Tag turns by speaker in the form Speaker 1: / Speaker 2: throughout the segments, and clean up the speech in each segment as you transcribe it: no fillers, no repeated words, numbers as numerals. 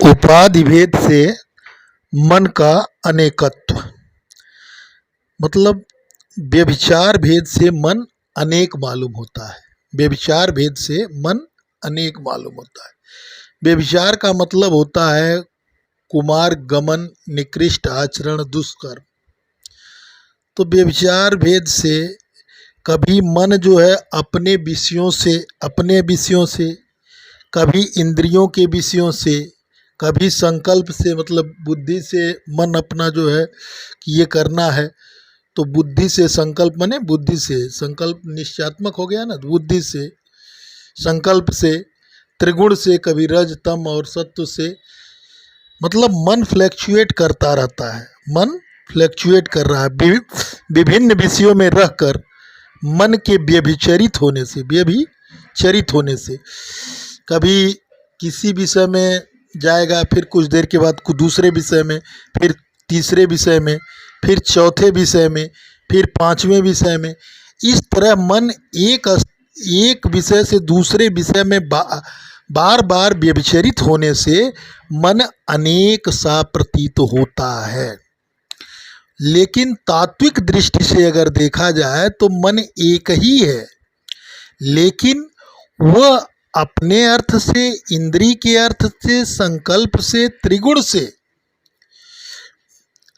Speaker 1: उपाधि भेद से मन का अनेकत्व। मतलब व्यभिचार भेद से मन अनेक मालूम होता है। व्यभिचार भेद से मन अनेक मालूम होता है। व्यभिचार का मतलब होता है कुमार गमन, निकृष्ट आचरण, दुष्कर्म। तो व्यभिचार भेद से कभी मन जो है अपने विषयों से, कभी इंद्रियों के विषयों से, कभी संकल्प से, मतलब बुद्धि से मन अपना जो है कि ये करना है, तो बुद्धि से संकल्प, माने बुद्धि से संकल्प निश्चयात्मक हो गया ना, तो बुद्धि से, संकल्प से, त्रिगुण से, कभी रज तम और सत्व से, मतलब मन फ्लैक्चुएट करता रहता है। मन फ्लैक्चुएट कर रहा है विभिन्न विषयों में रहकर। मन के व्यभिचरित होने से कभी किसी विषय में जाएगा, फिर कुछ देर के बाद दूसरे विषय में, फिर तीसरे विषय में, फिर चौथे विषय में, फिर पांचवें विषय में। इस तरह मन एक विषय से दूसरे विषय में बार बार व्यभिचरित होने से मन अनेक सा प्रतीत होता है। लेकिन तात्विक दृष्टि से अगर देखा जाए तो मन एक ही है, लेकिन वह अपने अर्थ से, इंद्रिय के अर्थ से, संकल्प से, त्रिगुण से,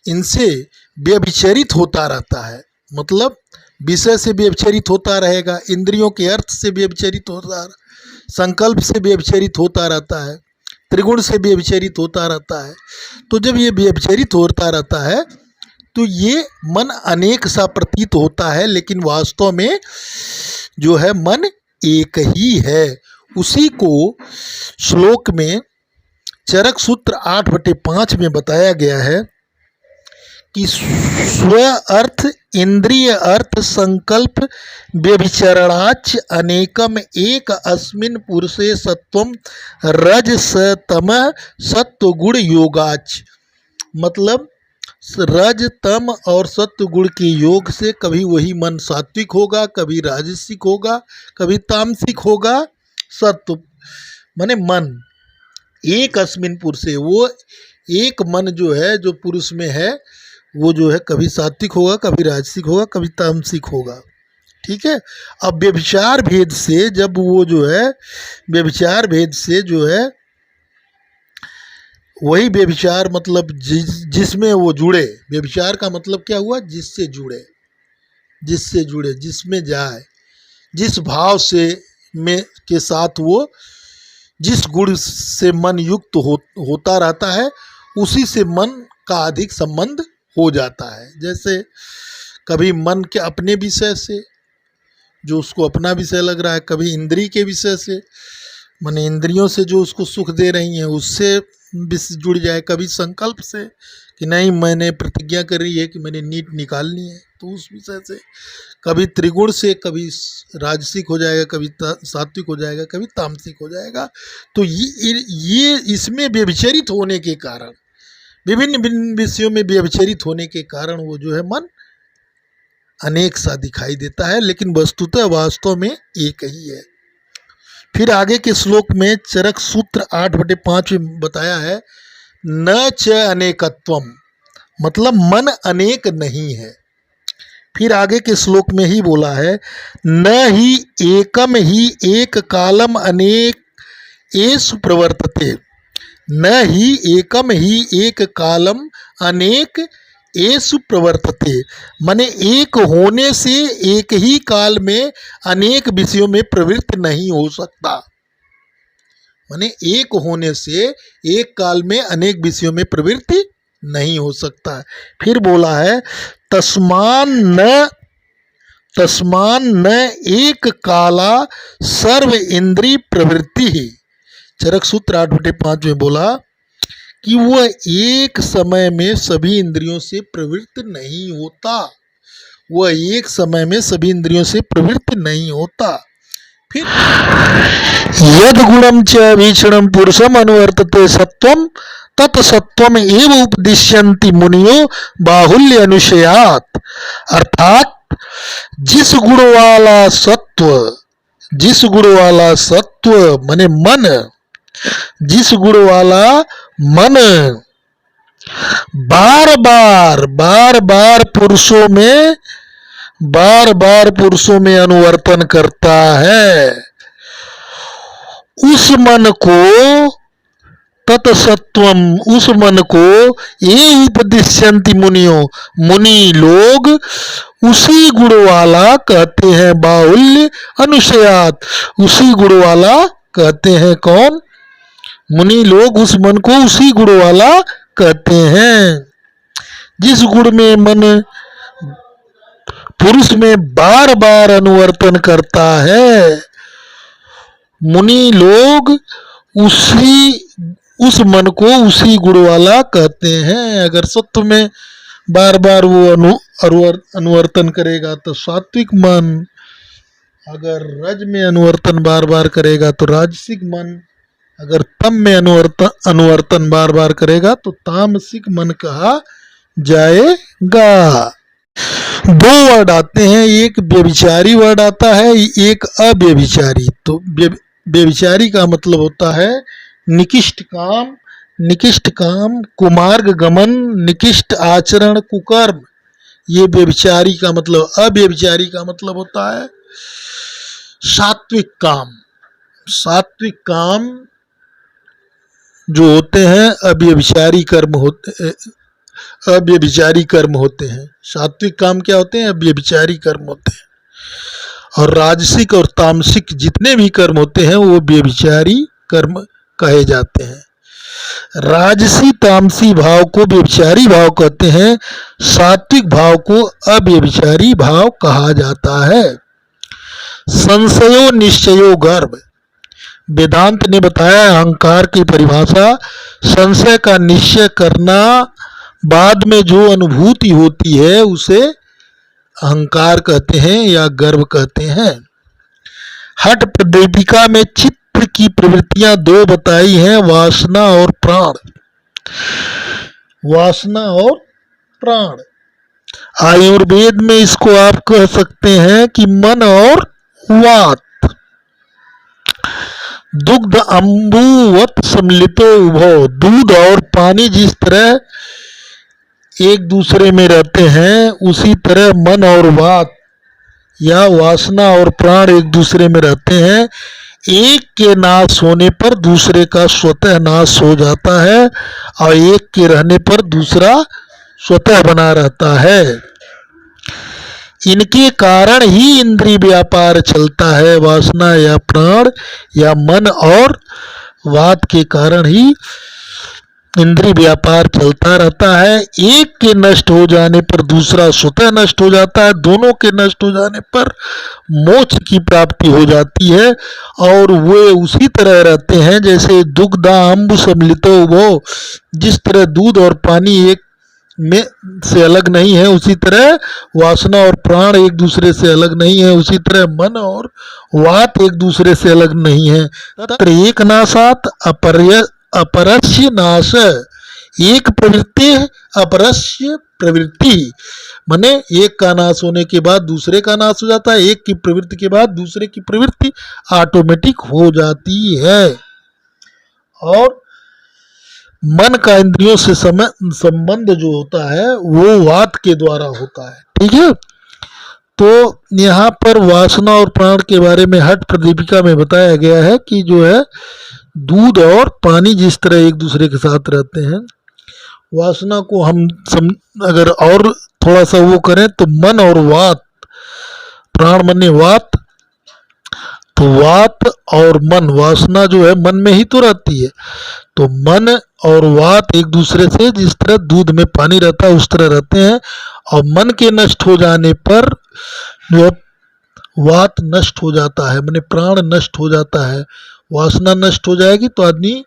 Speaker 1: इनसे व्यभिचरित होता रहता है। मतलब विषय से व्यभिचरित होता रहेगा, इंद्रियों के अर्थ से व्यभिचरित होता, संकल्प से व्यभिचरित होता रहता है, त्रिगुण से व्यभिचरित होता रहता है। तो जब ये व्यभिचरित होता रहता है तो ये मन अनेक सा प्रतीत होता है, लेकिन वास्तव में जो है मन एक ही है। उसी को श्लोक में चरक सूत्र 8/5 में बताया गया है कि स्व अर्थ, इंद्रिय अर्थ, संकल्प व्यभिचरणाच अनेकम एक अस्मिन् पुरुषे सत्वम रजस तम सत्व गुण योगाच। मतलब रज, तम और सत्व गुण के योग से कभी वही मन सात्विक होगा, कभी राजसिक होगा, कभी तामसिक होगा। सत्व माने मन, एक अस्मिन् पुरुषे, वो एक मन जो है, जो पुरुष में है, वो जो है कभी सात्विक होगा, कभी राजसिक होगा, कभी तामसिक होगा। ठीक है। अब व्यभिचार भेद से जब वो जो है, व्यभिचार भेद से जो है, वही व्यभिचार मतलब जिसमें वो जुड़े। व्यभिचार का मतलब क्या हुआ? जिससे जुड़े, जिसमें जाए, जिस भाव से में के साथ वो, जिस गुण से मन युक्त होता रहता है, उसी से मन का अधिक संबंध हो जाता है। जैसे कभी मन के अपने विषय से, जो उसको अपना विषय लग रहा है, कभी इंद्रिय के विषय से, माने इंद्रियों से जो उसको सुख दे रही हैं, उससे जुड़ जाए, कभी संकल्प से कि नहीं मैंने प्रतिज्ञा करी है कि मैंने नीट निकालनी है, तो उस विषय से, कभी त्रिगुण से, कभी राजसिक हो जाएगा, कभी सात्विक हो जाएगा, कभी तामसिक हो जाएगा। तो ये इसमें व्यभिचरित होने के कारण, विभिन्न विषयों में व्यभिचरित होने के कारण वो जो है मन अनेक सा दिखाई देता है, लेकिन वस्तुतः वास्तव में एक ही है। फिर आगे के श्लोक में चरक सूत्र 8/5 में बताया है न च अनेकत्वम, मतलब मन अनेक नहीं है। फिर आगे के श्लोक में ही बोला है न ही एकम ही एक कालम अनेक एषु प्रवर्तते, न ही एकम ही एक कालम अनेक एषु प्रवर्तते। माने एक होने से एक ही काल में अनेक विषयों में प्रवृत्त नहीं हो सकता। माने एक होने से एक काल में अनेक विषयों में प्रवृत्ति नहीं हो सकता। फिर बोला है तस्मान न एक काला सर्व इंद्रिय प्रवृत्ति ही। चरक सूत्र 8/5 में बोला कि वह एक समय में सभी इंद्रियों से प्रवृत्त नहीं होता, वह एक समय में सभी इंद्रियों से प्रवृत्त नहीं होता। फिर यद गुणम च वीक्षणम पुरुषम अनुवर्तते सत्वम तत् सत्वम एव उपदिश्यन्ति मुनियो बाहुल्य अनुशयात। अर्थात जिस गुण वाला सत्व माने मन जिस गुण वाला मन बार बार पुरुषों में अनुवर्तन करता है, उस मन को तत्सत्वम, उस मन को ये उपदिश्यन्ति मुनियो, मुनि लोग उसी गुण वाला कहते हैं। बाहुल्य अनुशयात, उसी गुण वाला कहते हैं। कौन? मुनि लोग उस मन को उसी गुण वाला कहते हैं। जिस गुण में मन पुरुष में बार बार अनुवर्तन करता है, मुनि लोग उस मन को उसी गुण वाला कहते हैं। अगर सत्व में बार बार वो अनुवर्तन करेगा तो सात्विक मन, अगर रज में अनुवर्तन बार बार करेगा तो राजसिक मन, अगर तम में अनुवर्तन बार बार करेगा तो तामसिक मन कहा जाएगा। दो वर्ड आते हैं, एक व्यभिचारी वर्ड आता है, एक अव्यभिचारी। तो व्यभिचारी का मतलब होता है निकिष्ट काम, निकिष्ट काम, कुमार्ग गमन, निकिष्ट आचरण, कुकर्म, ये व्यभिचारी का मतलब। अव्यभिचारी का मतलब होता है सात्विक काम। सात्विक काम जो होते हैं अव्यभिचारी कर्म होते, अव्यभिचारी कर्म होते हैं। सात्विक काम क्या होते हैं? अव्यभिचारी कर्म होते हैं। और राजसिक और तामसिक जितने भी कर्म होते हैं वो व्यभिचारी कर्म कहे जाते हैं। राजसी तामसी भाव को व्यभिचारी भाव कहते हैं, सात्विक भाव को अव्यभिचारी भाव कहा जाता है। संशयो निश्चयो गर्भ, वेदांत ने बताया अहंकार की परिभाषा, संशय का निश्चय करना, बाद में जो अनुभूति होती है उसे अहंकार कहते हैं या गर्व कहते हैं। हठ प्रदीपिका में चित्त की प्रवृत्तियां दो बताई हैं, वासना और प्राण। वासना और प्राण, आयुर्वेद में इसको आप कह सकते हैं कि मन और वात। दुग्ध अम्बुवत सम्मिलितो उभो, दूध और पानी जिस तरह एक दूसरे में रहते हैं, उसी तरह मन और वात या वासना और प्राण एक दूसरे में रहते हैं। एक के नाश होने पर दूसरे का स्वतः नाश हो जाता है और एक के रहने पर दूसरा स्वतः बना रहता है। इनके कारण ही इंद्रिय व्यापार चलता है। वासना या प्राण या मन और वात के कारण ही इंद्रिय व्यापार चलता रहता है। एक के नष्ट हो जाने पर दूसरा स्वतः नष्ट हो जाता है। दोनों के नष्ट हो जाने पर मोक्ष की प्राप्ति हो जाती है और वे उसी तरह रहते हैं जैसे दुग्धा अम्बु सम्मिलितो वो, जिस तरह दूध और पानी एक में से अलग नहीं है उसी तरह वासना और प्राण एक दूसरे से अलग नहीं है, उसी तरह मन और वात एक दूसरे से अलग नहीं है। तत्र एक नाशात अपरस्य नाश, एक प्रवृत्ति अपरस्य प्रवृत्ति, माने एक का नाश होने के बाद दूसरे का नाश हो जाता है, एक की प्रवृत्ति के बाद दूसरे की प्रवृत्ति ऑटोमेटिक हो जाती है। और मन का इंद्रियों से संबंध जो होता है वो वात के द्वारा होता है। ठीक है, तो यहाँ पर वासना और प्राण के बारे में हठ प्रदीपिका में बताया गया है कि जो है दूध और पानी जिस तरह एक दूसरे के साथ रहते हैं, वासना को हम अगर और थोड़ा सा वो करें तो मन और वात, प्राण मने वात, तो वात और मन, वासना जो है मन में ही तो रहती है, तो मन और वात एक दूसरे से जिस तरह दूध में पानी रहता है उस तरह रहते हैं। और मन के नष्ट हो जाने पर जो वात नष्ट हो जाता है, माने प्राण नष्ट हो जाता है। वासना नष्ट हो जाएगी तो आदमी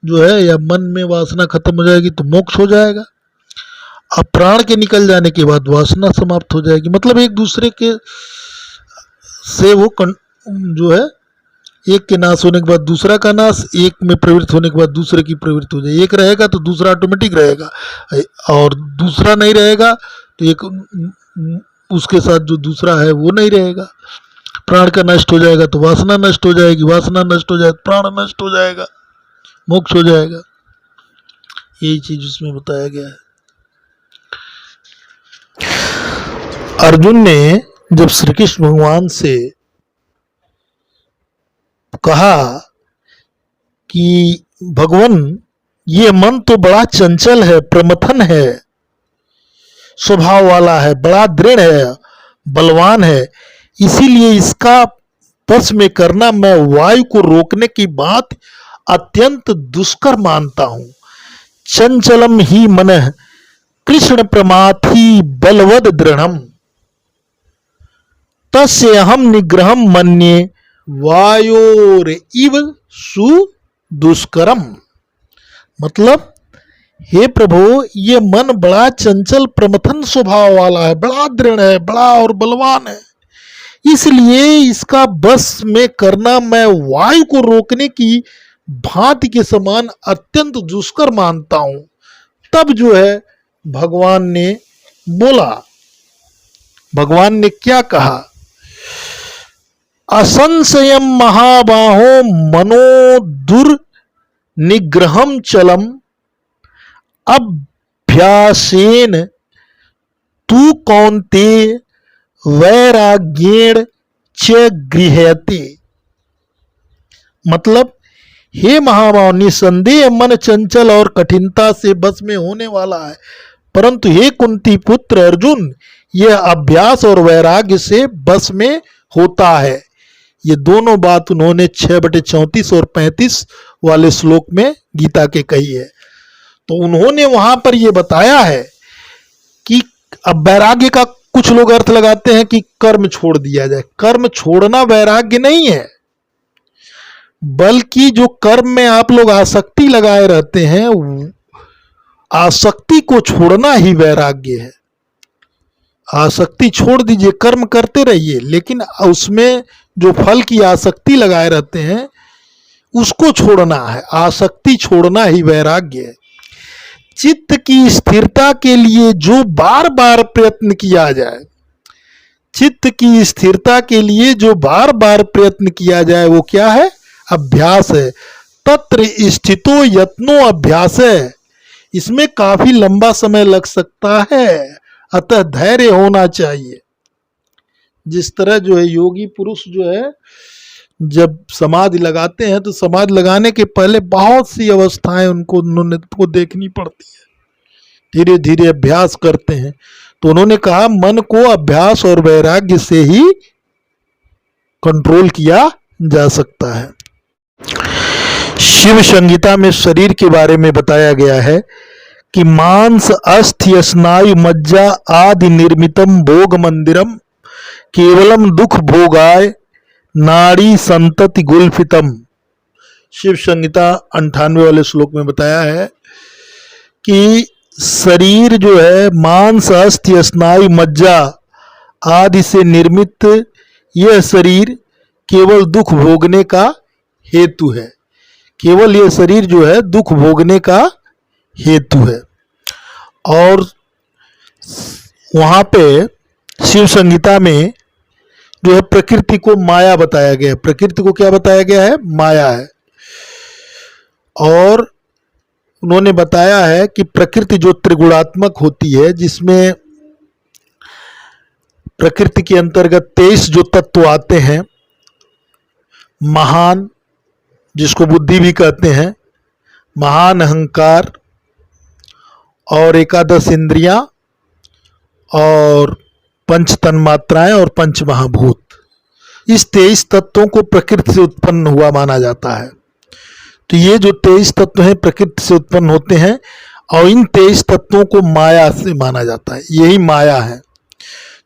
Speaker 1: जो है, या मन में वासना खत्म हो जाएगी तो मोक्ष हो जाएगा। अब प्राण के निकल जाने के बाद वासना समाप्त हो जाएगी। मतलब एक दूसरे के से वो जो है, एक के नाश होने के बाद दूसरा का नाश, एक में प्रवृत्त होने के बाद दूसरे की प्रवृत्ति हो जाए। एक रहेगा तो दूसरा ऑटोमेटिक रहेगा, और दूसरा नहीं रहेगा तो एक उसके साथ जो दूसरा है वो नहीं रहेगा। प्राण का नष्ट हो जाएगा तो वासना नष्ट हो जाएगी, वासना नष्ट हो जाए तो प्राण नष्ट हो जाएगा। मोक्ष हो जाएगा। यही चीज उसमें बताया गया है। अर्जुन ने जब श्री कृष्ण भगवान से कहा कि भगवान ये मन तो बड़ा चंचल है, प्रमथन है, स्वभाव वाला है, बड़ा दृढ़ है, बलवान है, इसीलिए इसका वश में करना मैं वायु को रोकने की बात अत्यंत दुष्कर मानता हूं। चंचलम ही मनः कृष्ण प्रमाथि बलवद दृढ़म तस्य अहम निग्रहम मन्ये वायोर इव सुदुष्करम। मतलब हे प्रभु, ये मन बड़ा चंचल प्रमथन स्वभाव वाला है, बड़ा दृढ़ है, बड़ा और बलवान है, इसलिए इसका बस में करना मैं वायु को रोकने की भांति के समान अत्यंत दुष्कर मानता हूं। तब जो है भगवान ने बोला, भगवान ने क्या कहा, असंशयम महाबाहो मनो दुर्निग्रहम चलम अभ्यासेन तू कौन्ते वैराग्येण च गृह्यते। मतलब हे महाबाहो, निसंदेह मन चंचल और कठिनता से बस में होने वाला है, परंतु हे कुंती पुत्र अर्जुन, यह अभ्यास और वैराग्य से बस में होता है। ये दोनों बात उन्होंने 6/34 और 35 वाले श्लोक में गीता के कही है। तो उन्होंने वहां पर यह बताया है कि अब वैराग्य का कुछ लोग अर्थ लगाते हैं कि कर्म छोड़ दिया जाए। कर्म छोड़ना वैराग्य नहीं है, बल्कि जो कर्म में आप लोग आसक्ति लगाए रहते हैं, आसक्ति को छोड़ना ही वैराग्य है। आसक्ति छोड़ दीजिए, कर्म करते रहिए, लेकिन उसमें जो फल की आसक्ति लगाए रहते हैं उसको छोड़ना है। आसक्ति छोड़ना ही वैराग्य है। चित्त की स्थिरता के लिए जो बार बार प्रयत्न किया जाए, चित्त की स्थिरता के लिए जो बार बार प्रयत्न किया जाए वो क्या है? अभ्यास है। तत्र स्थितो यत्नो अभ्यास है। इसमें काफी लंबा समय लग सकता है, अतः धैर्य होना चाहिए। जिस तरह जो है योगी पुरुष जो है जब समाधि लगाते हैं तो समाधि लगाने के पहले बहुत सी अवस्थाएं उनको देखनी पड़ती है, धीरे धीरे अभ्यास करते हैं। तो उन्होंने कहा मन को अभ्यास और वैराग्य से ही कंट्रोल किया जा सकता है। शिव संहिता में शरीर के बारे में बताया गया है कि मांस अस्थि स्नायु मज्जा आदि निर्मितम भोग मंदिरम केवलम दुख भोगाय नाड़ी संतति गुल्फितम। शिव संहिता 98 वाले श्लोक में बताया है कि शरीर जो है मांस अस्थि स्नायु मज्जा आदि से निर्मित, यह शरीर केवल दुख भोगने का हेतु है। केवल यह शरीर जो है दुख भोगने का हेतु है। और वहां पे शिव संहिता में जो है प्रकृति को माया बताया गया है। प्रकृति को क्या बताया गया है? माया है। और उन्होंने बताया है कि प्रकृति जो त्रिगुणात्मक होती है, जिसमें प्रकृति के अंतर्गत 23 जो तत्व आते हैं, महान जिसको बुद्धि भी कहते हैं, महान अहंकार और 11 इंद्रियां और 5 तन्मात्राएं और 5 महाभूत, इस 23 तत्वों को प्रकृति से उत्पन्न हुआ माना जाता है। तो ये जो 23 तत्व हैं प्रकृति से उत्पन्न होते हैं और इन 23 तत्वों को माया से माना जाता है। यही माया है।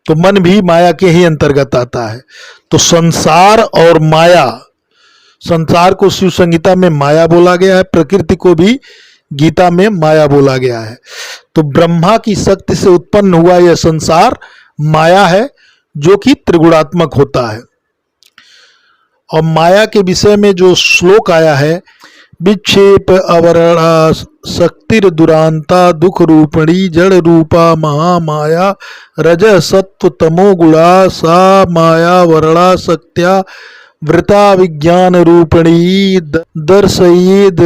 Speaker 1: तो मन भी माया के ही अंतर्गत आता है। तो संसार और माया, संसार को शिव संहिता में माया बोला गया है, प्रकृति को भी गीता में माया बोला गया है। तो ब्रह्मा की शक्ति से उत्पन्न हुआ यह संसार माया है, जो कि त्रिगुणात्मक होता है। और माया के विषय में जो श्लोक आया है, विक्षेप अवरणा शक्तिर दुरांता दुख रूपणी जड़ रूपा महामाया रज सत्व तमो गुणा सा माया वरणा शक्त्या वृता विज्ञान रूपणी दर्शयेद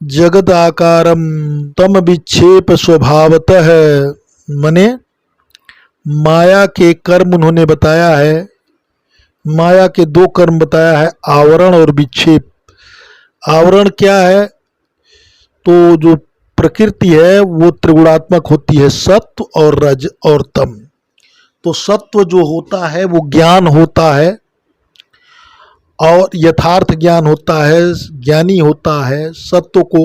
Speaker 1: जगदाकारम तम विक्षेप स्वभावतः, मने माया के कर्म उन्होंने बताया है। माया के दो कर्म बताया है, आवरण और विक्षेप। आवरण क्या है? तो जो प्रकृति है वो त्रिगुणात्मक होती है, सत्व और रज और तम। तो सत्व जो होता है वो ज्ञान होता है और यथार्थ ज्ञान होता है, ज्ञानी होता है सत्व को।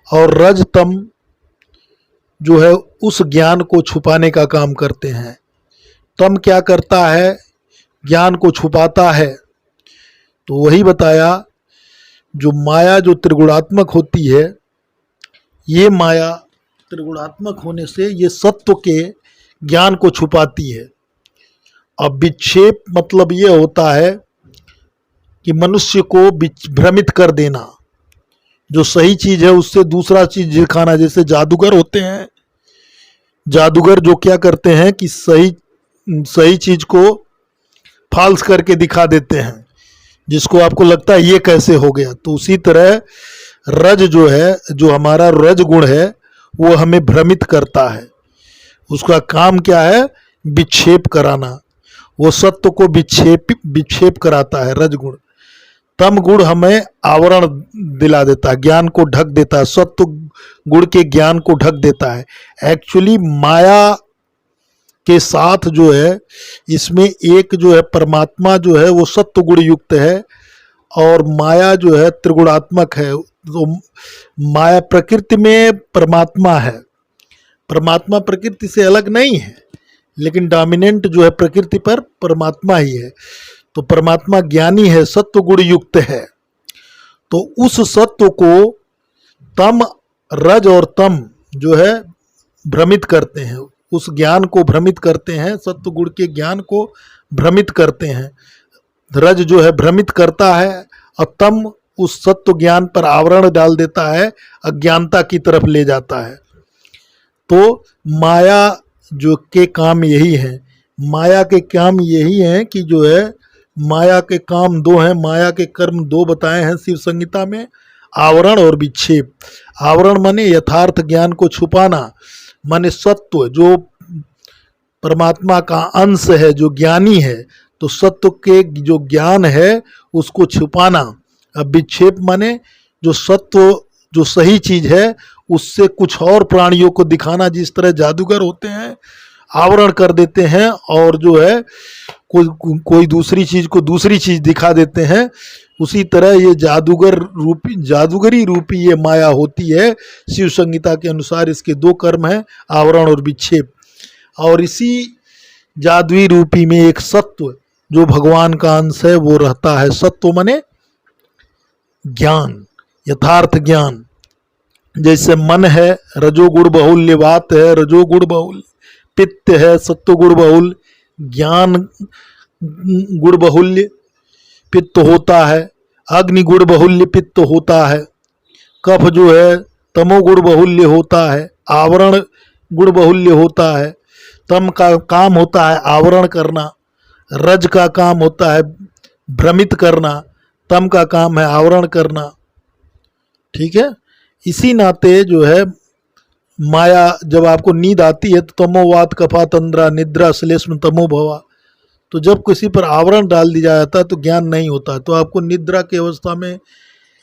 Speaker 1: और रज तम जो है उस ज्ञान को छुपाने का काम करते हैं। तम क्या करता है? ज्ञान को छुपाता है। तो वही बताया, जो माया जो त्रिगुणात्मक होती है, ये माया त्रिगुणात्मक होने से ये सत्व के ज्ञान को छुपाती है। अब विक्षेप मतलब ये होता है कि मनुष्य को भ्रमित कर देना, जो सही चीज है उससे दूसरा चीज दिखाना। जैसे जादूगर होते हैं, जादूगर जो क्या करते हैं कि सही चीज को फाल्स करके दिखा देते हैं, जिसको आपको लगता है ये कैसे हो गया। तो उसी तरह रज जो है, जो हमारा रज गुण है, वो हमें भ्रमित करता है। उसका काम क्या है? विक्षेप कराना। वो सत्व को विक्षेप कराता है, रज गुण। तम गुण हमें आवरण दिला देता है, ज्ञान को ढक देता है, सत्व गुण के ज्ञान को ढक देता है। एक्चुअली माया के साथ जो है, इसमें एक जो है परमात्मा जो है वो सत्व गुण युक्त है, और माया जो है त्रिगुणात्मक है। तो माया प्रकृति में परमात्मा है, परमात्मा प्रकृति से अलग नहीं है, लेकिन डोमिनेंट जो है प्रकृति पर परमात्मा ही है। तो परमात्मा ज्ञानी है, सत्व गुण युक्त है। तो उस सत्व को तम, रज और तम जो है भ्रमित करते हैं, उस ज्ञान को भ्रमित करते हैं, सत्व गुण के ज्ञान को भ्रमित करते हैं। रज जो है भ्रमित करता है और तम उस सत्व ज्ञान पर आवरण डाल देता है, अज्ञानता की तरफ ले जाता है। तो माया जो के काम यही है, माया के काम यही हैं कि जो है माया के काम दो हैं, माया के कर्म दो बताए हैं शिव संहिता में, आवरण और विक्षेप। आवरण माने यथार्थ ज्ञान को छुपाना, माने सत्व जो परमात्मा का अंश है, जो ज्ञानी है, तो सत्व के जो ज्ञान है उसको छुपाना। अब विक्षेप माने जो सत्व जो सही चीज है उससे कुछ और प्राणियों को दिखाना। जिस तरह जादूगर होते हैं, आवरण कर देते हैं और जो है कोई दूसरी चीज को दूसरी चीज दिखा देते हैं, उसी तरह ये जादूगरी रूपी ये माया होती है। शिव संहिता के अनुसार इसके दो कर्म हैं, आवरण और विक्षेप। और इसी जादुई रूपी में एक सत्व जो भगवान का अंश है वो रहता है। सत्व माने ज्ञान, यथार्थ ज्ञान। जैसे मन है, रजोगुण बहुल्य बात है, रजोगुण बहुल्य पित्त है, सत्वगुण बहुल, ज्ञान गुण बहुल्य पित्त होता है, अग्निगुण बहुल्य पित्त होता है, कफ जो है तमोगुण बहुल्य होता है, आवरण गुण बहुल्य होता है। तम का काम होता है आवरण करना, रज का काम होता है भ्रमित करना, तम का काम है आवरण करना। ठीक है। इसी नाते जो है माया, जब आपको नींद आती है तो तमोवात कफा तंद्रा निद्रा श्लेष्म तमो भवा, तो जब किसी पर आवरण डाल दिया जाता है तो ज्ञान नहीं होता, तो आपको निद्रा की अवस्था में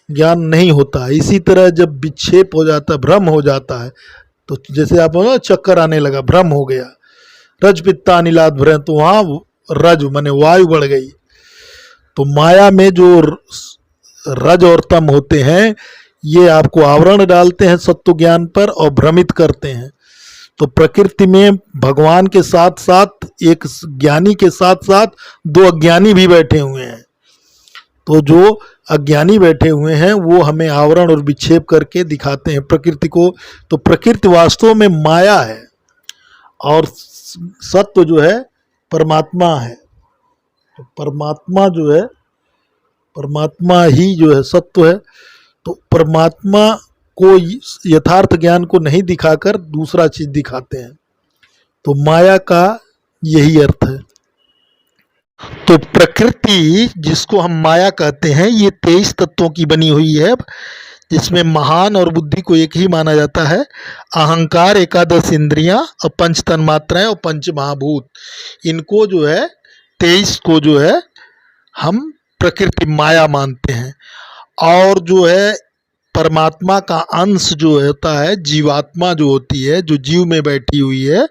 Speaker 1: ज्ञान नहीं होता। इसी तरह जब विक्षेप हो जाता है, भ्रम हो जाता है, तो जैसे आप चक्कर आने लगा, भ्रम हो गया, रज पित्ता नीलाद भ्रम, तो वहाँ रज माने वायु बढ़ गई। तो माया में जो रज और तम होते हैं ये आपको आवरण डालते हैं सत्व ज्ञान पर और भ्रमित करते हैं। तो प्रकृति में भगवान के साथ साथ एक ज्ञानी के साथ साथ दो अज्ञानी भी बैठे हुए हैं। तो जो अज्ञानी बैठे हुए हैं वो हमें आवरण और विक्षेप करके दिखाते हैं प्रकृति को। तो प्रकृति वास्तव में माया है और सत्व जो है परमात्मा है। तो परमात्मा जो है, परमात्मा ही जो है सत्व है। तो परमात्मा को यथार्थ ज्ञान को नहीं दिखाकर दूसरा चीज दिखाते हैं। तो माया का यही अर्थ है। तो प्रकृति जिसको हम माया कहते हैं ये 23 तत्वों की बनी हुई है। जिसमें महान और बुद्धि को एक ही माना जाता है। अहंकार, एकादश इंद्रियां और पंच तन्मात्राएं और पंच महाभूत, इनको जो है 23 को जो है हम प्रकृति माया मानते हैं। और जो है परमात्मा का अंश जो होता है, जीवात्मा जो होती है, जो जीव में बैठी हुई है,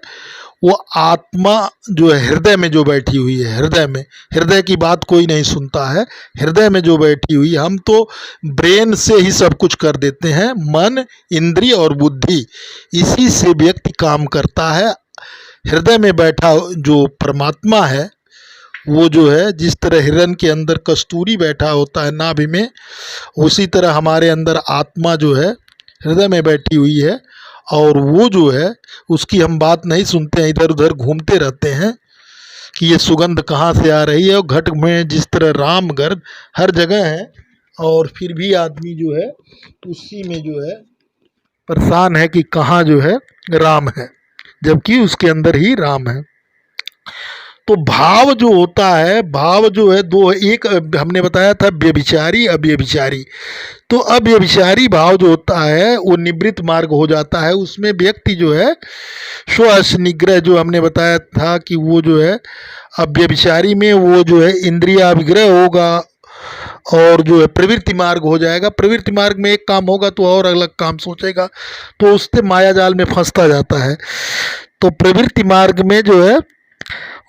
Speaker 1: वो आत्मा जो है हृदय में जो बैठी हुई है, हृदय में, हृदय की बात कोई नहीं सुनता है, हृदय में जो बैठी हुई, हम तो ब्रेन से ही सब कुछ कर देते हैं, मन, इंद्रिय और बुद्धि, इसी से व्यक्ति काम करता है। हृदय में बैठा जो परमात्मा है, वो जो है जिस तरह हिरण के अंदर कस्तूरी बैठा होता है नाभि में, उसी तरह हमारे अंदर आत्मा जो है हृदय में बैठी हुई है। और वो जो है उसकी हम बात नहीं सुनते हैं, इधर उधर घूमते रहते हैं कि ये सुगंध कहाँ से आ रही है। और घट में जिस तरह राम गर्भ हर जगह है, और फिर भी आदमी जो है उसी में जो है परेशान है कि कहाँ जो है राम है, जबकि उसके अंदर ही राम है। तो भाव जो होता है, भाव जो है दो, एक हमने बताया था व्यभिचारी, अव्यभिचारी। तो अव्यभिचारी भाव जो होता है वो निवृत्त मार्ग हो जाता है। उसमें व्यक्ति जो है स्व निग्रह, जो हमने बताया था कि वो जो है अव्यभिचारी में वो जो है इंद्रियाभिग्रह होगा और जो है प्रवृत्ति मार्ग हो जाएगा। प्रवृत्ति मार्ग में एक काम होगा तो और अलग काम सोचेगा, तो उससे माया जाल में फंसता जाता है। तो प्रवृत्ति मार्ग में जो है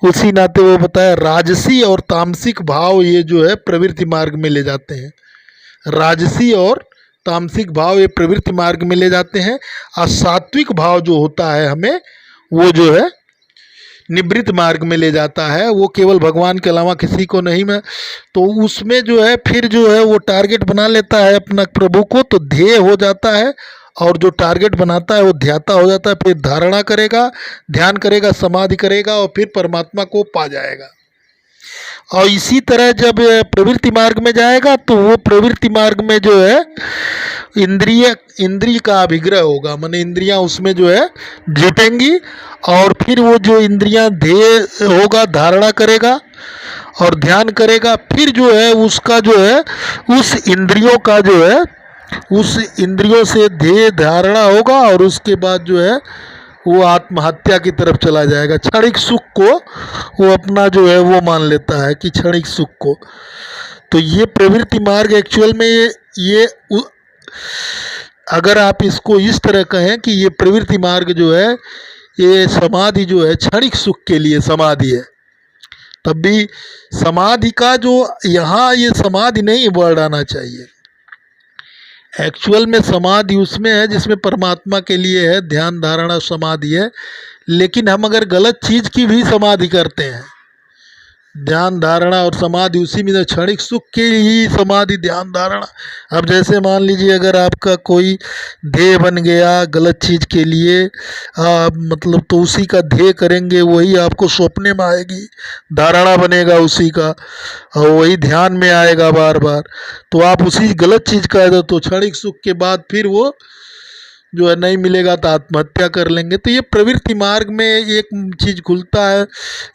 Speaker 1: उसी नाते वो बताया राजसी और तामसिक भाव, ये जो है प्रवृत्ति मार्ग में ले जाते हैं। राजसी और तामसिक भाव ये प्रवृत्ति मार्ग में ले जाते हैं। और सात्विक भाव जो होता है हमें, वो जो है निवृत्त मार्ग में ले जाता है। वो केवल भगवान के अलावा किसी को नहीं में, तो उसमें जो है फिर जो है वो टारगेट बना लेता है अपना प्रभु को, तो ध्येय हो जाता है। और जो टारगेट बनाता है वो ध्याता हो जाता है, फिर धारणा करेगा, ध्यान करेगा, समाधि करेगा और फिर परमात्मा को पा जाएगा। और इसी तरह जब प्रवृत्ति मार्ग में जाएगा तो वो प्रवृत्ति मार्ग में जो है इंद्रिय का अभिग्रह होगा, माने इंद्रियां उसमें जो है जुटेंगी। और फिर वो जो इंद्रियां ध्येय होगा, धारणा करेगा और ध्यान करेगा, फिर जो है उसका जो है उस इंद्रियों का जो है उस इंद्रियों से ध्येय धारणा होगा, और उसके बाद जो है वो आत्महत्या की तरफ चला जाएगा। क्षणिक सुख को वो अपना जो है वो मान लेता है कि क्षणिक सुख को। तो ये प्रवृत्ति मार्ग एक्चुअल में ये अगर आप इसको इस तरह कहें कि ये प्रवृत्ति मार्ग जो है, ये समाधि जो है क्षणिक सुख के लिए समाधि है। तब भी समाधि का जो यहाँ ये समाधि नहीं बढ़ाना चाहिए। एक्चुअल में समाधि उसमें है जिसमें परमात्मा के लिए है, ध्यान धारणा समाधि है। लेकिन हम अगर गलत चीज़ की भी समाधि करते हैं, ध्यान धारणा और समाधि उसी में, क्षणिक सुख की ही समाधि ध्यान धारणा। अब जैसे मान लीजिए अगर आपका कोई ध्येय बन गया गलत चीज़ के लिए, मतलब तो उसी का ध्येय करेंगे, वही आपको सपने में आएगी, धारणा बनेगा उसी का, और वही ध्यान में आएगा बार बार। तो आप उसी गलत चीज़ का, तो क्षणिक सुख के बाद फिर वो जो है नहीं मिलेगा तो आत्महत्या कर लेंगे। तो ये प्रवृत्ति मार्ग में एक चीज़ खुलता है,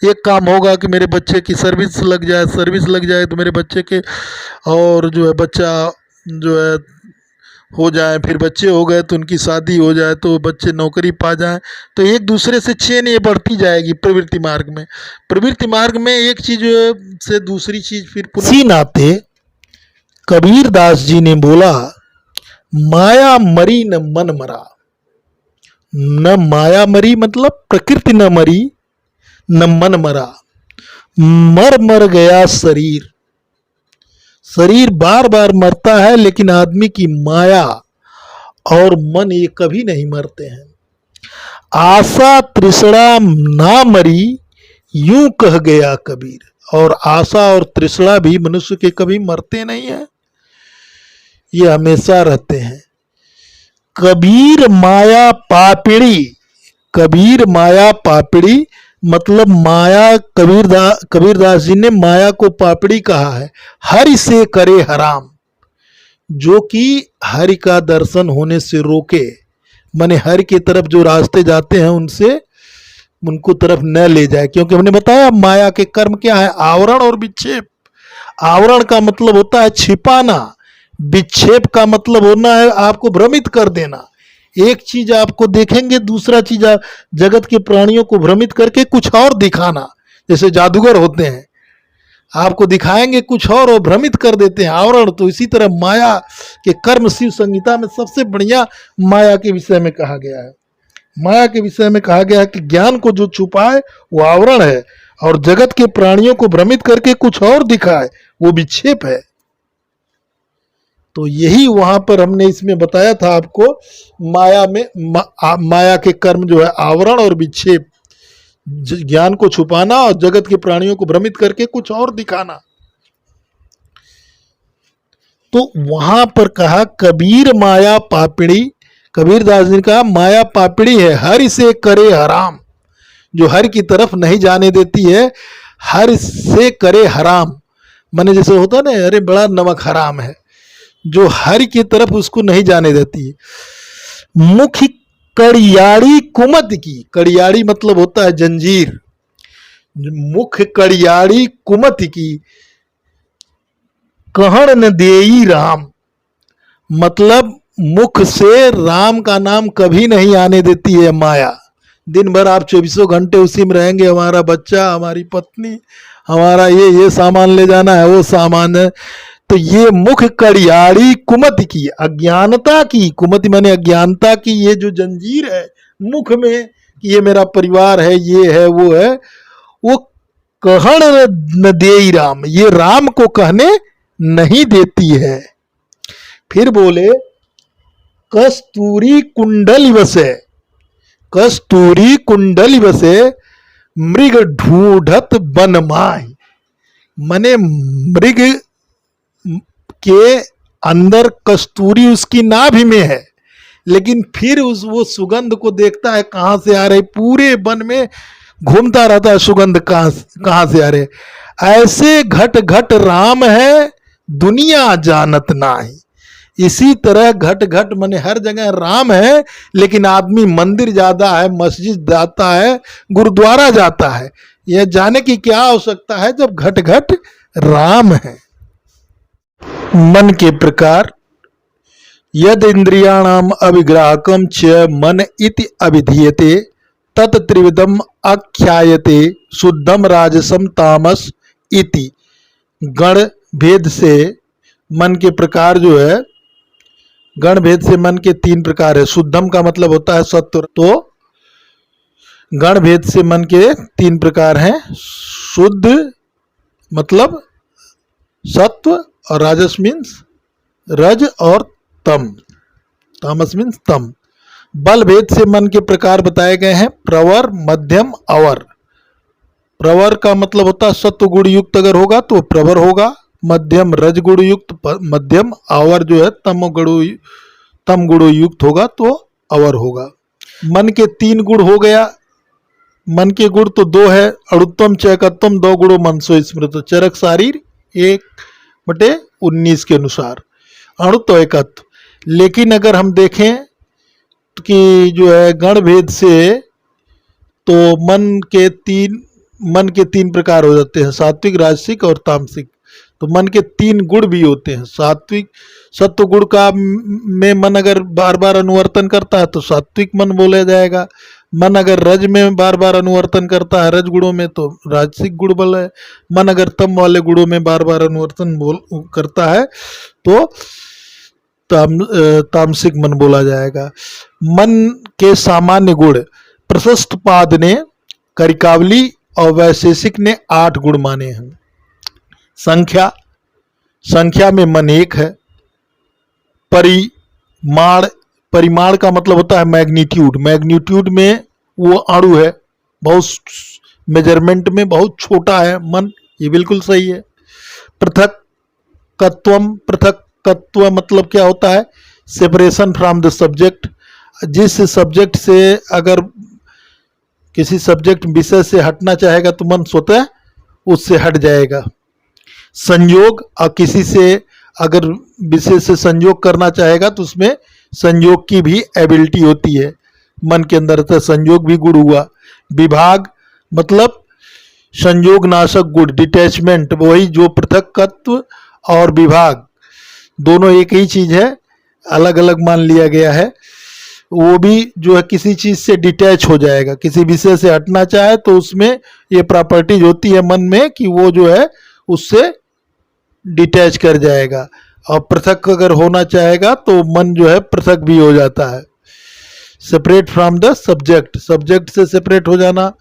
Speaker 1: एक काम होगा कि मेरे बच्चे की सर्विस लग जाए तो मेरे बच्चे के, और जो है बच्चा जो है हो जाए, फिर बच्चे हो गए तो उनकी शादी हो जाए, तो बच्चे नौकरी पा जाएं, तो एक दूसरे से चेन ये बढ़ती जाएगी प्रवृत्ति मार्ग में। प्रवृत्ति मार्ग में एक चीज़ से दूसरी चीज़ फिर इसी नाते कबीर दास जी ने बोला, माया मरी न मन मरा। न माया मरी मतलब प्रकृति न मरी, न मन मरा, मर मर गया शरीर। शरीर बार बार मरता है, लेकिन आदमी की माया और मन ये कभी नहीं मरते हैं। आशा तृष्णा ना मरी, यूं कह गया कबीर। और आशा और तृष्णा भी मनुष्य के कभी मरते नहीं है, ये हमेशा रहते हैं। कबीर माया पापिड़ी, कबीर माया पापिड़ी मतलब माया, कबीरदास जी ने माया को पापड़ी कहा है। हरि से करे हराम, जो कि हरि का दर्शन होने से रोके, माने हरि की तरफ जो रास्ते जाते हैं उनसे उनको तरफ न ले जाए। क्योंकि हमने बताया माया के कर्म क्या है, आवरण और विक्षेप। आवरण का मतलब होता है छिपाना, विक्षेप का मतलब होना है आपको भ्रमित कर देना। एक चीज आपको देखेंगे, दूसरा चीज जगत के प्राणियों को भ्रमित करके कुछ और दिखाना, जैसे जादूगर होते हैं, आपको दिखाएंगे कुछ और भ्रमित कर देते हैं, आवरण। तो इसी तरह माया के कर्म शिव संहिता में सबसे बढ़िया माया के विषय में कहा गया है। माया के विषय में कहा गया है कि ज्ञान को जो छुपाए वो आवरण है, और जगत के प्राणियों को भ्रमित करके कुछ और दिखाए वो विक्षेप है। तो यही वहां पर हमने इसमें बताया था आपको, माया में माया के कर्म जो है आवरण और विक्षेप, ज्ञान को छुपाना और जगत के प्राणियों को भ्रमित करके कुछ और दिखाना। तो वहां पर कहा कबीर माया पापिड़ी, कबीर दास जी ने कहा माया पापिड़ी है, हरि से करे हराम, जो हरि की तरफ नहीं जाने देती है। हरि से करे हराम माने जैसे होता ना, अरे बड़ा नमक हराम है, जो हरि की तरफ उसको नहीं जाने देती है। मुख कड़ियाड़ी कुमत की, कड़ियाड़ी मतलब होता है जंजीर, मुख कड़ियाड़ी कुमत की, कहण न देई राम, मतलब मुख से राम का नाम कभी नहीं आने देती है माया। दिन भर आप 24 घंटे उसी में रहेंगे, हमारा बच्चा, हमारी पत्नी, हमारा ये सामान ले जाना है, वो सामान है। तो ये मुख कड़ियाड़ी कुमति की, अज्ञानता की, कुमति माने अज्ञानता की, ये जो जंजीर है मुख में कि ये मेरा परिवार है, ये है, वो है, वो कहण न देई राम, ये राम को कहने नहीं देती है। फिर बोले कस्तूरी कुंडल वसे, कस्तूरी कुंडल वसे मृग ढूंढत बन माय, मने मृग के अंदर कस्तूरी उसकी नाभि में है, लेकिन फिर वो सुगंध को देखता है कहां से आ रही, पूरे वन में घूमता रहता है सुगंध कहां से आ रहे। ऐसे घट घट राम है दुनिया जानत नाही, इसी तरह घट घट माने हर जगह राम है, लेकिन आदमी मंदिर जाता है, मस्जिद जाता है, गुरुद्वारा जाता है, यह जाने की क्या आवश्यकता है जब घट घट राम है। मन के प्रकार, यद इंद्रियाणाम अभिग्राहकम च मन इति अभिधीयते तत् त्रिविधम आख्यायते शुद्धम राजसम तामस इति। गण भेद से मन के प्रकार जो है, गण भेद से मन के 3 प्रकार है। शुद्धम का मतलब होता है सत्व, तो गण भेद से मन के 3 प्रकार हैं। शुद्ध मतलब सत्व, और राजस मीन्स रज, और तम, तामस मीन्स तम। बल भेद से मन के प्रकार बताए गए हैं, प्रवर, मध्यम, अवर। प्रवर का मतलब होता है सत्व गुण युक्त अगर होगा तो प्रवर होगा, मध्यम रज गुण युक्त मध्यम, अवर जो है तम गुण युक्त होगा तो अवर होगा। मन के 3 गुण हो गया, मन के गुण तो 2 है, अड़ुत्तम चैकत्तम 2 गुणों मनसो स्मृत, चरक शारीर 1/19 के अनुसार, अणुत्व एकत्व। लेकिन अगर हम देखें कि जो है गण भेद से, तो मन के 3 प्रकार हो जाते हैं, सात्विक, राजसिक और तामसिक। तो मन के 3 गुण भी होते हैं। सात्विक, सत्व गुण का में मन अगर बार बार अनुवर्तन करता है तो सात्विक मन बोला जाएगा। मन अगर रज में बार बार अनुवर्तन करता है, रज गुणों में, तो राजसिक गुण बोला है। मन अगर तम वाले गुणों में बार बार अनुवर्तन करता है तो तामसिक मन बोला जाएगा। मन के सामान्य गुण प्रशस्त पाद ने, करिकावली और वैशेषिक ने 8 गुण माने हैं। संख्या, संख्या में मन 1 है। परिमाण, परिमाण का मतलब होता है मैग्नीट्यूड, मैग्नीट्यूड में वो अणु है, बहुत मेजरमेंट में बहुत छोटा है मन, ये बिल्कुल सही है। पृथकत्वम, पृथकत्व मतलब क्या होता है, सेपरेशन फ्रॉम द सब्जेक्ट, जिस सब्जेक्ट से अगर किसी सब्जेक्ट विषय से हटना चाहेगा तो मन स्वतः उससे हट जाएगा। संयोग, और किसी से अगर विषय से संयोग करना चाहेगा तो उसमें संयोग की भी एबिलिटी होती है मन के अंदर, तो संयोग भी गुण हुआ। विभाग मतलब संयोग नाशक गुण, डिटैचमेंट, वही जो पृथकत्व और विभाग दोनों एक ही चीज है, अलग अलग मान लिया गया है। वो भी जो है किसी चीज से डिटैच हो जाएगा, किसी विषय से हटना चाहे तो उसमें ये प्रॉपर्टीज होती है मन में कि वो जो है उससे डिटैच कर जाएगा, और पृथक अगर होना चाहेगा तो मन जो है पृथक भी हो जाता है, separate from the subject, subject से सेपरेट हो जाना।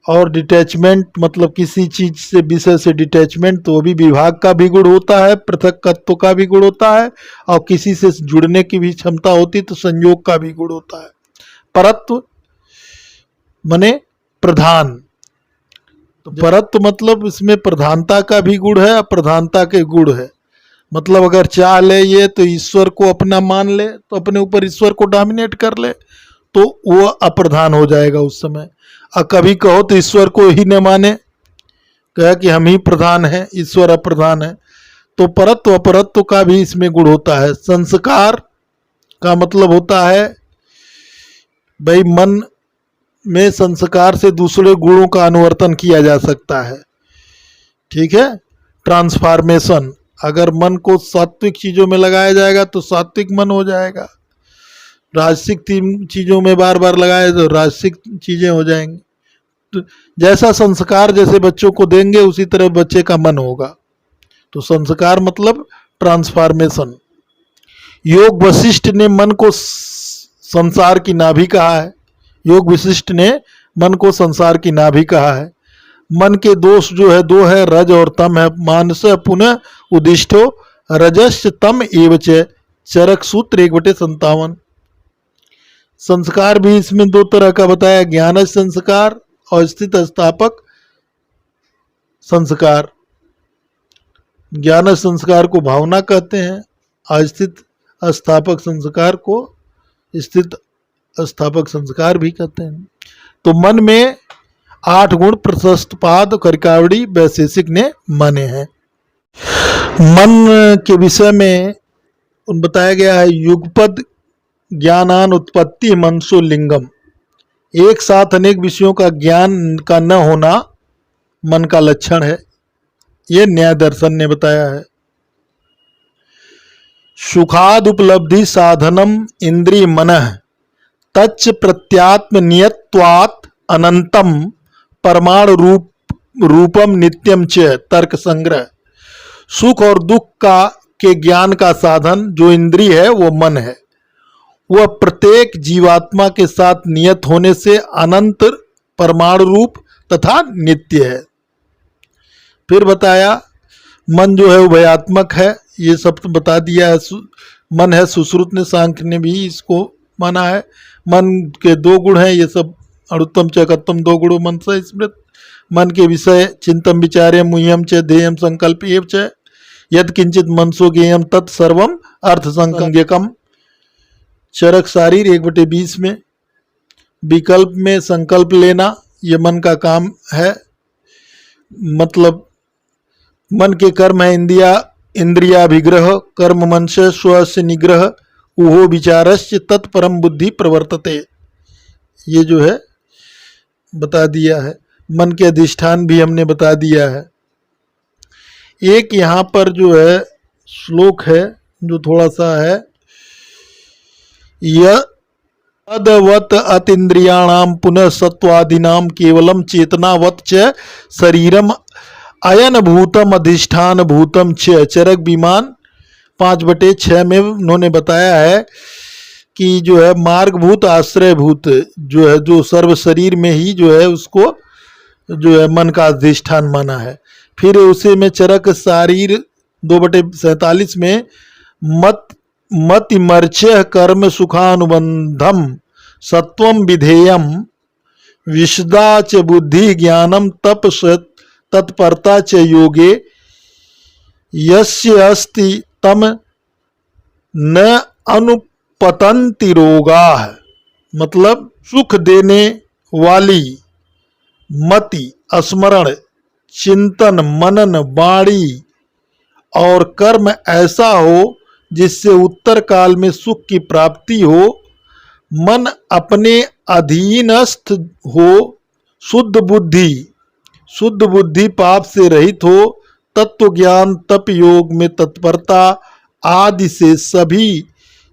Speaker 1: और डिटैचमेंट मतलब किसी चीज से, विषय से डिटैचमेंट, तो वो भी विभाग का भी गुण होता है, पृथकत्व का भी गुण होता है, और किसी से जुड़ने की भी क्षमता होती तो संयोग का भी गुण होता है। परत्व माने प्रधान, तो परत्व मतलब इसमें प्रधानता का भी गुण है, अप्रधानता के गुण है। मतलब अगर चाह ले ये तो ईश्वर को अपना मान ले, तो अपने ऊपर ईश्वर को डोमिनेट कर ले, तो वो अप्रधान हो जाएगा उस समय। और कभी कहो तो ईश्वर को ही न माने, कहा कि हम ही प्रधान हैं, ईश्वर अप्रधान है, तो परत्व अपरत्व का भी इसमें गुण होता है। संस्कार का मतलब होता है भाई मन में संस्कार से दूसरे गुणों का अनुवर्तन किया जा सकता है, ठीक है, ट्रांसफॉर्मेशन। अगर मन को सात्विक चीजों में लगाया जाएगा तो सात्विक मन हो जाएगा, राजसिक चीजों में बार बार लगाए तो राजसिक चीजें हो जाएंगी। तो जैसा संस्कार जैसे बच्चों को देंगे उसी तरह बच्चे का मन होगा। तो संस्कार मतलब ट्रांसफॉर्मेशन। योग वशिष्ठ ने मन को संसार की नाभि कहा है, योग वशिष्ठ ने मन को संसार की नाभि कहा है। मन के दोष जो है दो है, रज और तम है। मानस पुनः उदिष्टो रजस् तम एवच, चरक सूत्र 1/57। संस्कार भी इसमें दो तरह का बताया, ज्ञान संस्कार और स्थित स्थापक संस्कार। ज्ञान संस्कार को भावना कहते हैं, और स्थित स्थापक संस्कार को स्थित स्थापक संस्कार भी कहते हैं। तो मन में 8 गुण प्रशस्त पाद करिकावड़ी वैशेषिक ने माने हैं। मन के विषय में बताया गया है, युगपद ज्ञानान उत्पत्ति मनसो लिंगम। एक साथ अनेक विषयों का ज्ञान का न होना मन का लक्षण है, ये न्याय दर्शन ने बताया है। सुखाद उपलब्धि साधनम इंद्रिय मनः तच्च प्रत्यात्म नियत्वात् अनंतम परमाणु रूपम नित्यम च। तर्क संग्रह। सुख और दुख का के ज्ञान का साधन जो इंद्रिय है वो मन है, वह प्रत्येक जीवात्मा के साथ नियत होने से अनंत परमाणु रूप तथा नित्य है। फिर बताया मन जो है उभयात्मक है, ये सब तो बता दिया है। मन है सुश्रुत ने, सांख्य ने भी इसको माना है। मन के 2 गुण हैं, ये सब अणुत्तम चकत्तम 2 गुणों मन से स्मृत। मन के विषय चिंतम विचार्य मुह्यम च ध्येयम संकल्प एव च यद किंचित मनसो ज्ञेयम तत्सर्वम अर्थ संज्ञकम। चरक शारीर 1/20 में। विकल्प में संकल्प लेना ये मन का काम है, मतलब मन के कर्म है इंद्रियाभिग्रह, कर्म मन से स्व से निग्रह, उहो विचारस्य तत्परम बुद्धि प्रवर्तते। ये जो है बता दिया है। मन के अधिष्ठान भी हमने बता दिया है। एक यहाँ पर जो है श्लोक है जो थोड़ा सा है, यदवत अतीन्द्रियाणाम पुनः सत्वादीनाम केवलम चेतनावत च शरीरम अयन भूतम अधिष्ठान भूतम च। चरक विमान 5/6 में उन्होंने बताया है कि जो है मार्गभूत आश्रयभूत जो है, जो सर्व शरीर में ही जो है उसको जो है मन का अधिष्ठान माना है। फिर उसी में चरक शारीर 2/47 में मतिमर्च्य कर्म सुखानुबंधम सत्वम विधेयम विशदा च बुद्धि ज्ञानम तप तत्परता च योगे यस्य अस्ति तम न अनुपतंति रोगाः। मतलब सुख देने वाली मति, स्मरण, चिंतन, मनन, वाणी और कर्म ऐसा हो जिससे उत्तर काल में सुख की प्राप्ति हो, मन अपने अधीनस्थ हो, शुद्ध बुद्धि पाप से रहित हो, तत्व ज्ञान, तप योग में तत्परता आदि से सभी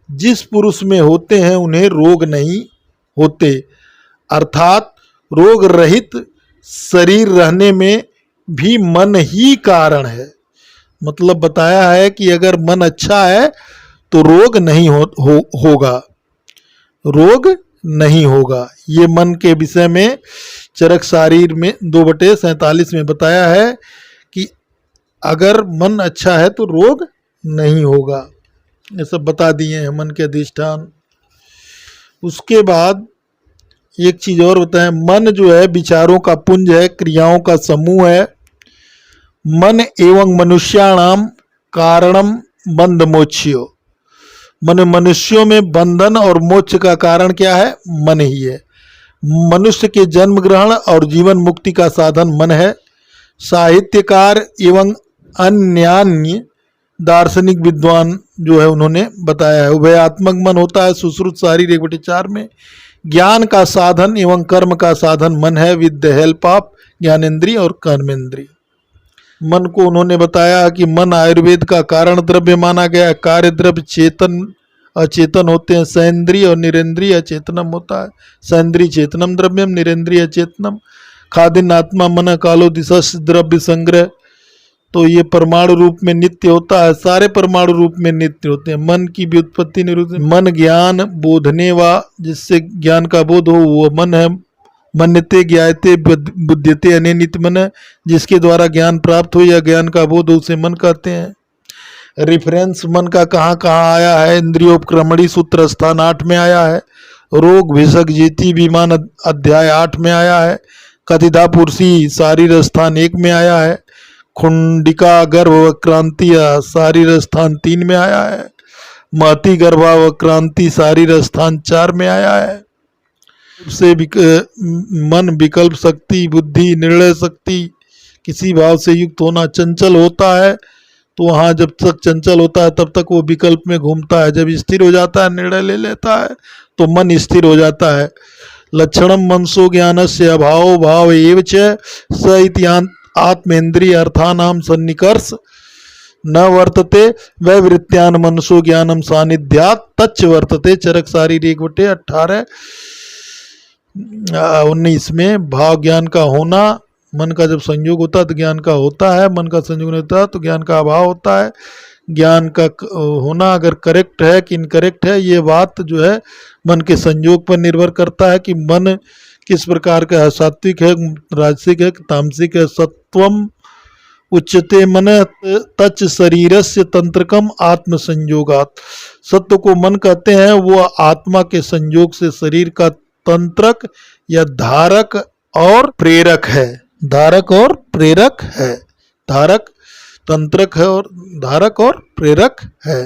Speaker 1: जिस पुरुष में होते हैं उन्हें रोग नहीं होते। अर्थात रोग रहित शरीर रहने में भी मन ही कारण है। मतलब बताया है कि अगर मन अच्छा है तो रोग नहीं होगा, रोग नहीं होगा। ये मन के विषय में चरक शारीर में 2/47 में बताया है कि अगर मन अच्छा है तो रोग नहीं होगा। ये सब बता दिए हैं मन के अधिष्ठान। उसके बाद एक चीज और बताएं, मन जो है विचारों का पुंज है, क्रियाओं का समूह है। मन एवं मनुष्याणाम कारणम बंध मोक्ष्यो। मन मनुष्यों में बंधन और मोक्ष का कारण क्या है? मन ही है। मनुष्य के जन्म ग्रहण और जीवन मुक्ति का साधन मन है। साहित्यकार एवं अन्यान्य दार्शनिक विद्वान जो है उन्होंने बताया है उभयात्मक मन होता है। सुश्रुत शारीर 1/4 में ज्ञान का साधन एवं कर्म का साधन मन है विद द हेल्प ऑफ ज्ञानेन्द्रिय और कर्मेंद्रिय। मन को उन्होंने बताया कि मन आयुर्वेद का कारण द्रव्य माना गया है। कार्य द्रव्य चेतन अचेतन होते हैं। सैन्द्रिय और निरेंद्रिय अचेतनम होता है। सैन्द्रिय चेतनम द्रव्यम, निरेंद्रिय अचेतनम। खादिन आत्मा मन कालो दिशा द्रव्य संग्रह। तो ये परमाणु रूप में नित्य होता है, सारे परमाणु रूप में नित्य होते हैं। मन की व्युत्पत्ति निरुद्ध। मन ज्ञान बोधने वा, जिससे ज्ञान का बोध हो वो मन है। मन्यते ज्ञायते बुद्ध्यते अने नित्य मन है, जिसके द्वारा ज्ञान प्राप्त हो या ज्ञान का बोध हो उसे मन कहते हैं। रिफरेंस मन का कहाँ कहाँ आया है? इंद्रियोपक्रमणी सूत्र स्थान 8 में आया है। रोग भिषक जीति विमान अध्याय 8 में आया है। कथिता पुरुषी शारीर स्थान 1 में आया है। खुंडिका गर्भवक्रांति शारीर स्थान 3 में आया है। महती गर्भावक्रांति शारीर स्थान 4 में आया है। से मन विकल्प शक्ति, बुद्धि, निर्णय शक्ति, किसी भाव से युक्त होना, चंचल होता है तो वहाँ जब तक चंचल होता है तब तक वो विकल्प में घूमता है। जब स्थिर हो जाता है, निर्णय ले लेता है तो मन स्थिर हो जाता है। लक्षणम मनसो ज्ञानस्य अभाव भाव एव च स इति आत्मेन्द्रिय अर्थानाम सन्निकर्ष न वर्तते वैवृत्त्यान मनसो ज्ञानम सानिध्यात तच्च वर्तते। चरक शारीर 1/18 19 में भाव ज्ञान का होना, मन का जब संयोग होता है तो ज्ञान का होता है, मन का संयोग नहीं होता तो ज्ञान का अभाव होता है। ज्ञान का होना अगर करेक्ट है कि इनकरेक्ट है, ये बात जो है मन के संयोग पर निर्भर करता है कि मन किस प्रकार का है, सात्विक है, राजसिक है, तामसिक है। सत्वम उच्चते मन तच शरीरस्य तंत्रकम आत्म संयोगात। सत्व को मन कहते हैं, वो आत्मा के संयोग से शरीर का तंत्रक या धारक और प्रेरक है। धारक और प्रेरक है। धारक तंत्रक है और धारक और प्रेरक है।